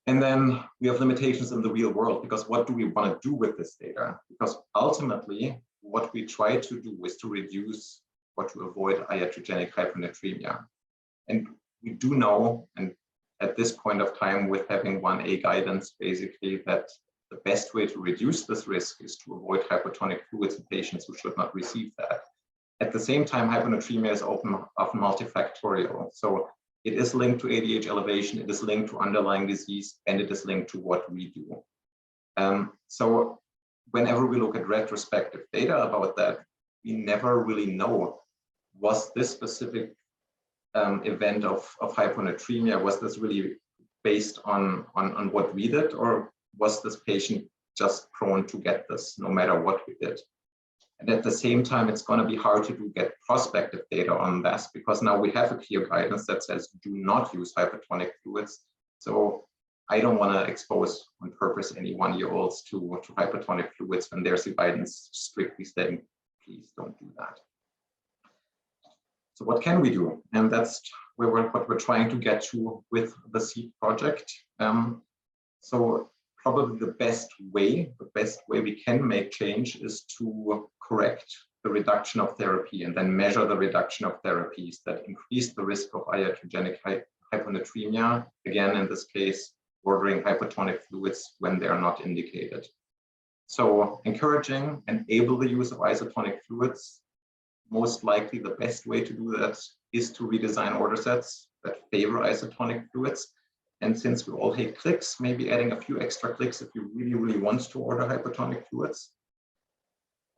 S3: And then we have limitations in the real world, because what do we want to do with this data? Because ultimately, what we try to do is to reduce or to avoid iatrogenic hyponatremia. And we do know, and at this point of time with having 1A guidance, basically that the best way to reduce this risk is to avoid hypotonic fluids in patients who should not receive that. At the same time, hyponatremia is often multifactorial. So it is linked to ADH elevation, it is linked to underlying disease, and it is linked to what we do. So whenever we look at retrospective data about that, we never really know, was this specific event of hyponatremia, was this really based on what we did, or was this patient just prone to get this no matter what we did? And at the same time, it's going to be hard to get prospective data on this, because now we have a clear guidance that says do not use hypotonic fluids. So I don't want to expose on purpose any 1-year-olds to hypotonic fluids when there's a guidance strictly saying, please don't do that. So what can we do? And that's what we're trying to get to with the SEED project. So probably the best way we can make change is to correct the reduction of therapy and then measure the reduction of therapies that increase the risk of iatrogenic hyponatremia. Again, in this case, ordering hypotonic fluids when they are not indicated. So encouraging and enable the use of isotonic fluids. Most likely the best way to do that is to redesign order sets that favor isotonic fluids. And since we all hate clicks, maybe adding a few extra clicks if you really, really want to order hypotonic fluids.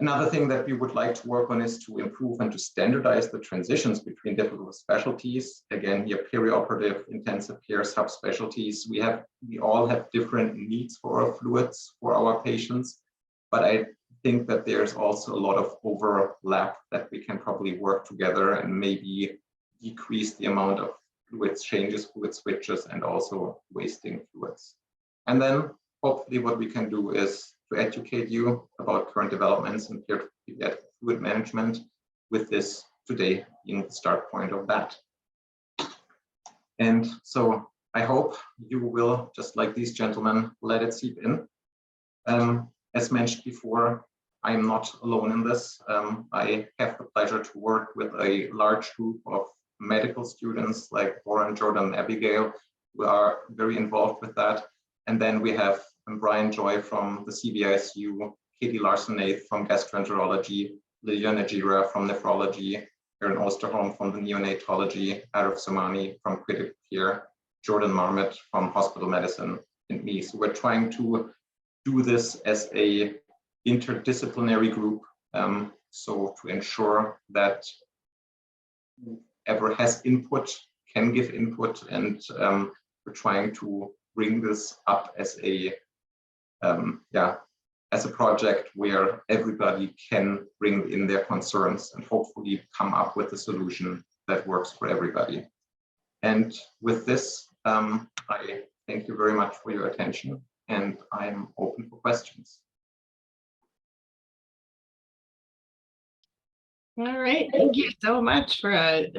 S3: Another thing that we would like to work on is to improve and to standardize the transitions between different specialties. Again, here, perioperative, intensive care, subspecialties. We all have different needs for our fluids for our patients, but I think that there's also a lot of overlap that we can probably work together and maybe decrease the amount of fluids changes, fluid switches, and also wasting fluids. And then hopefully what we can do is to educate you about current developments in pediatric fluid management, with this today being the start point of that. And so I hope you will, just like these gentlemen, let it seep in. As mentioned before, I am not alone in this. I have the pleasure to work with a large group of medical students like Warren, Jordan, and Abigail, who are very involved with that. And then we have Brian Joy from the CVISU, Katie Larson-Nath from gastroenterology, Lilia Najira from nephrology, Aaron Osterholm from the neonatology, Arif Samani from critical care, Jordan Marmot from hospital medicine, and me. So we're trying to do this as a interdisciplinary group, so to ensure that whoever has input can give input, and we're trying to bring this up as a project where everybody can bring in their concerns and hopefully come up with a solution that works for everybody. And with this, I thank you very much for your attention, and I'm open for questions.
S1: All right, thank you so much for a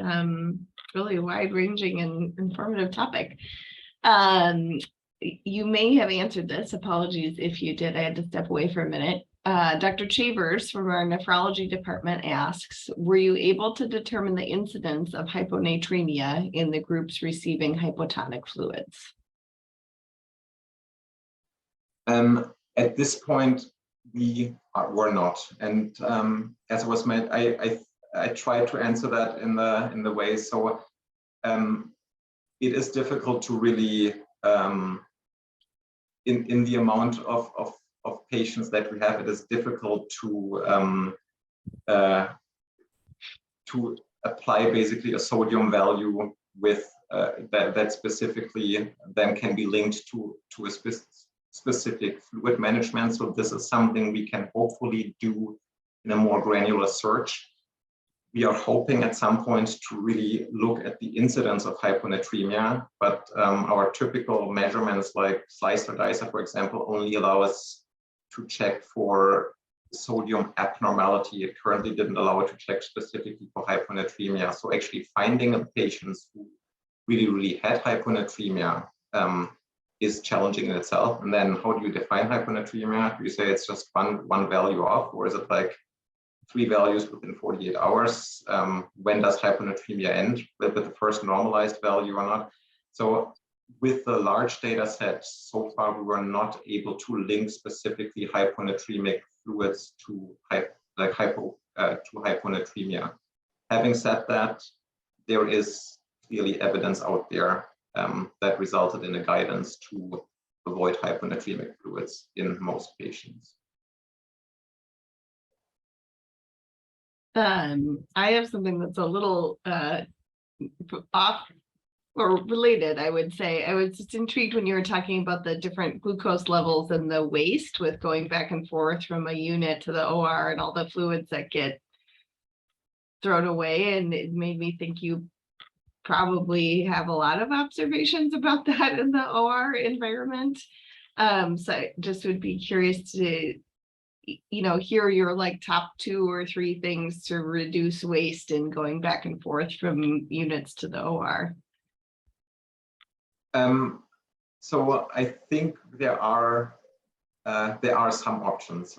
S1: really wide-ranging and informative topic. You may have answered this. Apologies if you did. I had to step away for a minute. Dr. Chavers from our nephrology department asks, were you able to determine the incidence of hyponatremia in the groups receiving hypotonic fluids?
S3: At this point, we were not, and as was meant, I tried to answer that in the way. So it is difficult to really in the amount of patients that we have, it is difficult to apply basically a sodium value with that specifically then can be linked to a specific fluid management. So this is something we can hopefully do in a more granular search. We are hoping at some point to really look at the incidence of hyponatremia, but our typical measurements like slicer dicer, for example, only allow us to check for sodium abnormality. It currently didn't allow it to check specifically for hyponatremia. So actually finding patients who really had hyponatremia is challenging in itself. And then how do you define hyponatremia? Do you say it's just one value off, or is it like 3 values within 48 hours? When does hyponatremia end? With the first normalized value or not? So with the large data set, so far we were not able to link specifically hyponatremic fluids to hyponatremia. Having said that, there is clearly evidence out there that resulted in a guidance to avoid hyponatremic fluids in most patients.
S1: I have something that's a little off or related, I would say. I was just intrigued when you were talking about the different glucose levels and the waste with going back and forth from a unit to the OR and all the fluids that get thrown away. And it made me think you probably have a lot of observations about that in the OR environment. So I just would be curious to hear your like top 2 or 3 things to reduce waste and going back and forth from units to the OR.
S3: So I think there are some options.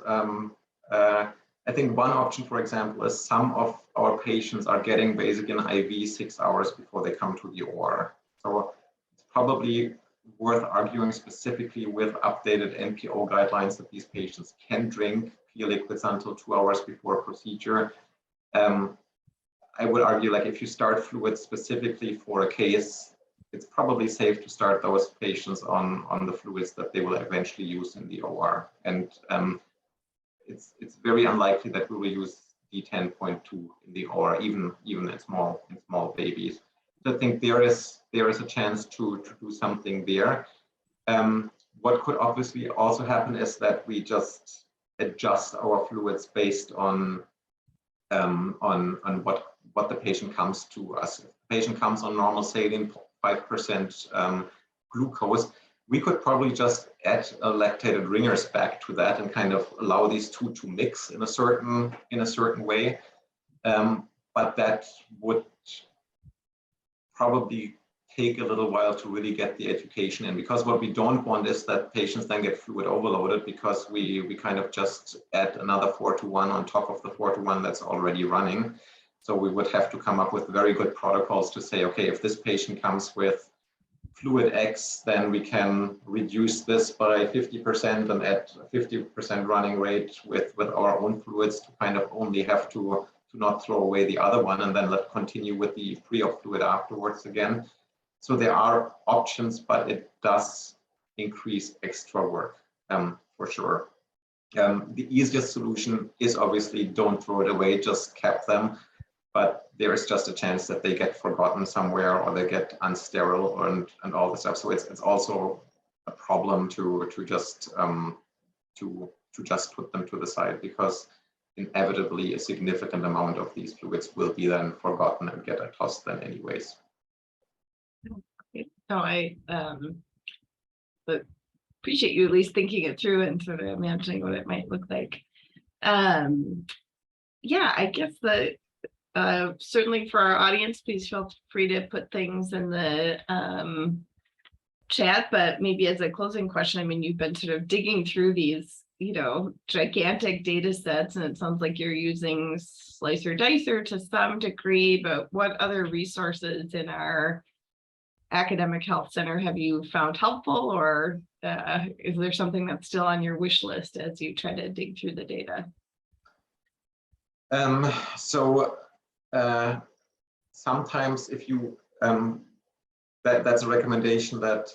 S3: I think one option, for example, is some of our patients are getting basically an IV 6 hours before they come to the OR. So it's probably worth arguing specifically with updated NPO guidelines that these patients can drink pure liquids until 2 hours before a procedure. I would argue, like, if you start fluids specifically for a case, it's probably safe to start those patients on the fluids that they will eventually use in the OR. And it's very unlikely that we will use D10.2 in the OR, even in small babies. So I think there is a chance to do something there. What could obviously also happen is that we just adjust our fluids based on what the patient comes to us. If the patient comes on normal saline 5% glucose, we could probably just add lactated ringers back to that and kind of allow these two to mix in a certain way. But that would probably take a little while to really get the education in, because what we don't want is that patients then get fluid overloaded because we kind of just add another 4-to-1 on top of the 4-to-1 that's already running. So we would have to come up with very good protocols to say, okay, if this patient comes with fluid X, then we can reduce this by 50% and add a 50% running rate with our own fluids to kind of only have to not throw away the other one, and then let's continue with the pre-op fluid afterwards again. So there are options, but it does increase extra work for sure. The easiest solution is obviously don't throw it away, just cap them. But there is just a chance that they get forgotten somewhere or they get unsterile and all this stuff. So it's also a problem to just put them to the side, because inevitably a significant amount of these fluids will be then forgotten and get tossed then anyways.
S1: No, I appreciate you at least thinking it through and sort of imagining what it might look like. Yeah, I guess that certainly for our audience, please feel free to put things in the chat, but maybe as a closing question, I mean, you've been sort of digging through these, gigantic data sets, and it sounds like you're using slicer dicer to some degree, but what other resources in our academic health center have you found helpful, or is there something that's still on your wish list as you try to dig through the data?
S3: Sometimes if you, that's a recommendation that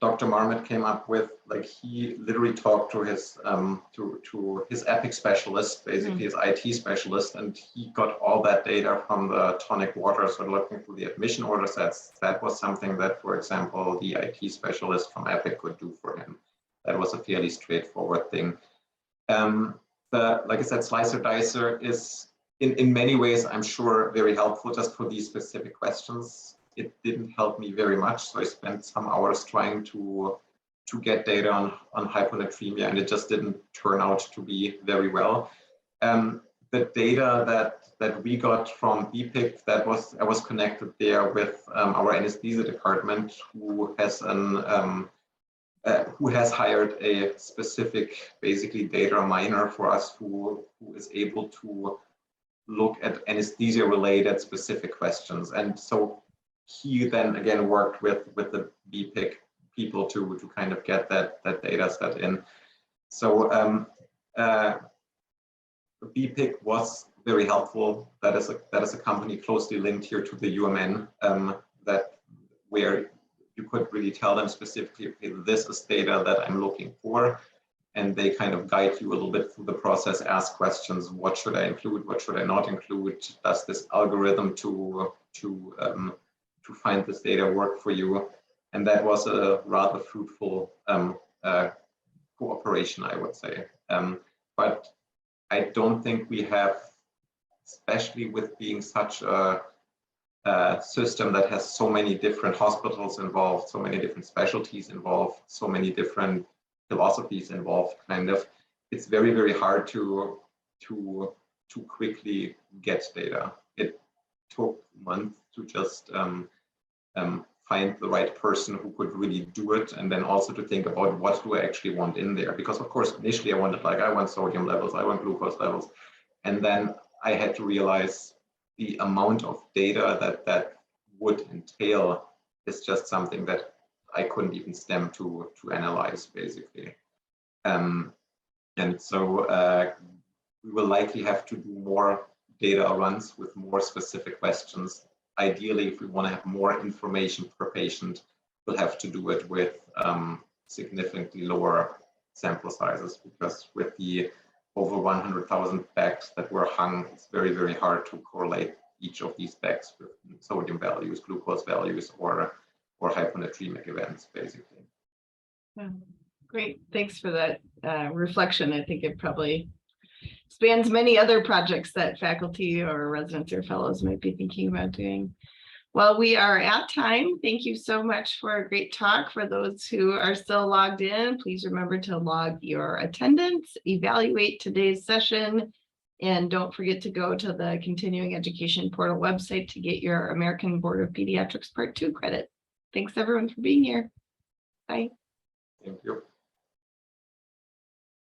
S3: Dr. Marmot came up with. Like, he literally talked to his EPIC specialist, basically his IT specialist, and he got all that data from the tonic water. So looking through the admission order sets, that was something that, for example, the IT specialist from EPIC could do for him. That was a fairly straightforward thing. Like I said, slicer dicer is in many ways, I'm sure, very helpful just for these specific questions. It didn't help me very much, so I spent some hours trying to get data on hyponatremia, and it just didn't turn out to be very well. The data that we got from BPIC, I was connected there with our anesthesia department, who has hired a specific, basically, data miner for us, who is able to look at anesthesia-related specific questions. And so he then again worked with the BPIC people to kind of get that data set in. So BPIC was very helpful. That is a company closely linked here to the UMN, where you could really tell them specifically, okay, this is data that I'm looking for, and they kind of guide you a little bit through the process, ask questions: what should I include, what should I not include? Does this algorithm to find this data work for you? And that was a rather fruitful cooperation, I would say. But I don't think we have, especially with being such a system that has so many different hospitals involved, so many different specialties involved, so many different philosophies involved, kind of, it's very, very hard to quickly get data. It took months to just find the right person who could really do it, and then also to think about what do I actually want in there. Because of course, initially I want sodium levels, I want glucose levels. And then I had to realize the amount of data that would entail is just something that I couldn't even stem to analyze, basically. And so we will likely have to do more data runs with more specific questions. Ideally, if we want to have more information per patient, we'll have to do it with, significantly lower sample sizes, because with the 10 to 1 ratio, over 100,000 bags that were hung. It's very, very hard to correlate each of these bags with sodium values, glucose values, or hyponatremic events, basically.
S1: Yeah, great. Thanks for that reflection. I think it probably spans many other projects that faculty or residents or fellows might be thinking about doing. Well, we are at time. Thank you so much for a great talk. For those who are still logged in, please remember to log your attendance, evaluate today's session, and don't forget to go to the Continuing Education Portal website to get your American Board of Pediatrics Part 2 credit. Thanks everyone for being here. Bye.
S3: Thank you.